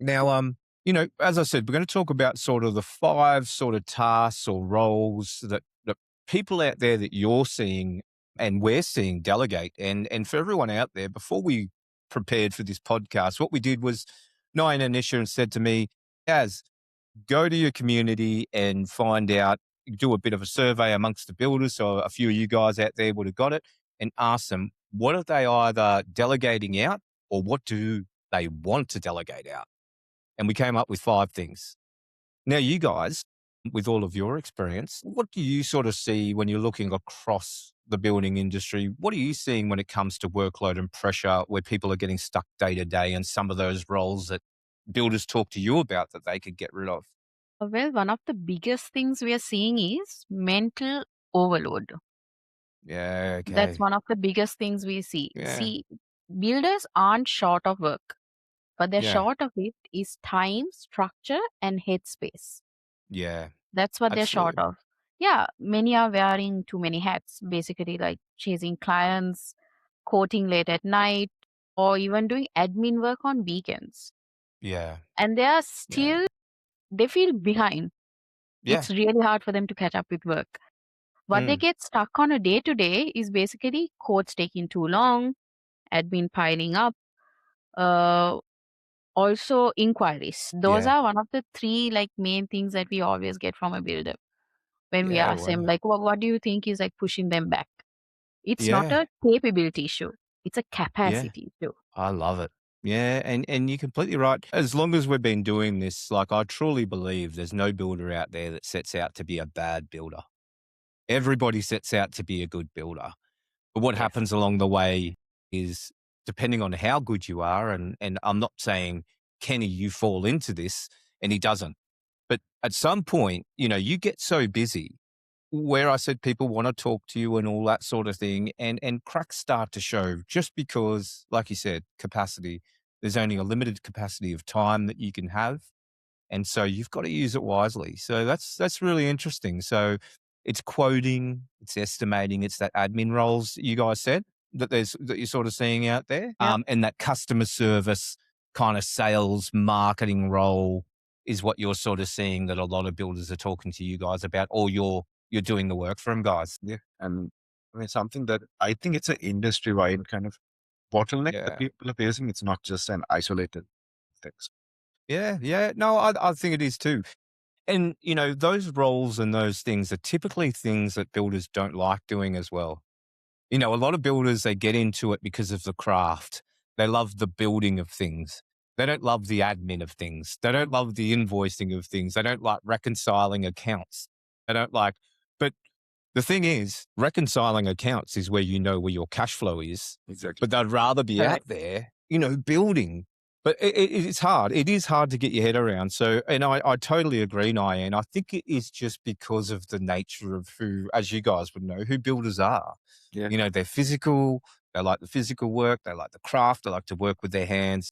Now, as I said, we're going to talk about sort of the five sort of tasks or roles that people out there that you're seeing and we're seeing delegate. And for everyone out there, before we prepared for this podcast, what we did was Nine Anisha said to me, "As go to your community and find out, do a bit of a survey amongst the builders. So a few of you guys out there would have got it and ask them, what are they either delegating out or what do they want to delegate out?" And we came up with five things. Now, you guys, with all of your experience, what do you sort of see when you're looking across the building industry? What are you seeing when it comes to workload and pressure where people are getting stuck day to day and some of those roles that builders talk to you about that they could get rid of? Well, one of the biggest things we are seeing is mental overload. Yeah, That's okay. one of the biggest things we see. Yeah, See, builders aren't short of work, but they're yeah, short of it is time, structure, and headspace. yeah, That's what they're short absolutely. of. Yeah, many are wearing too many hats, basically, like chasing clients, quoting late at night, or even doing admin work on weekends. Yeah, And they are yeah, still, they feel behind. yeah. It's really hard for them to catch up with work. What they Mm, get stuck on a day to day is basically quotes taking too long, admin piling up, uh, also inquiries. Those yeah, are one of the three like main things that we always get from a builder when we yeah, ask them wow. like, what do you think is like pushing them back? It's not Yeah, a capability issue; it's a yeah. capacity issue. I love it. Yeah, and you're completely right. As long as we've been doing this, like I truly believe there's no builder out there that sets out to be a bad builder. Everybody sets out to be a good builder. But what Yes. happens along the way is depending on how good you are, and I'm not saying, Kenny, you fall into this, and he doesn't. But at some point, you get so busy where I said people want to talk to you and all that sort of thing, and cracks start to show just because, like you said, capacity. There's only a limited capacity of time that you can have, and so you've got to use it wisely. So that's really interesting. So it's quoting, it's estimating, it's that admin roles that you guys said that you're sort of seeing out there, Yep. and that customer service kind of sales marketing role is what you're sort of seeing that a lot of builders are talking to you guys about, or you're doing the work for them, guys. Yeah. And I mean, something that I think it's an industry wide kind of bottleneck that Yeah. people are facing. It's not just an isolated thing. Yeah. Yeah. No, I think it is too. And, those roles and those things are typically things that builders don't like doing as well. A lot of builders, they get into it because of the craft. They love the building of things. They don't love the admin of things. They don't love the invoicing of things. They don't like reconciling accounts. They don't like, but the thing is, reconciling accounts is where you know where your cash flow is, Exactly. but they'd rather be out Correct. there, building. But it's hard. It is hard to get your head around. So, and I totally agree, Nyan. I think it is just because of the nature of who, as you guys would know, who builders are. Yeah. They're physical. They like the physical work. They like the craft. They like to work with their hands.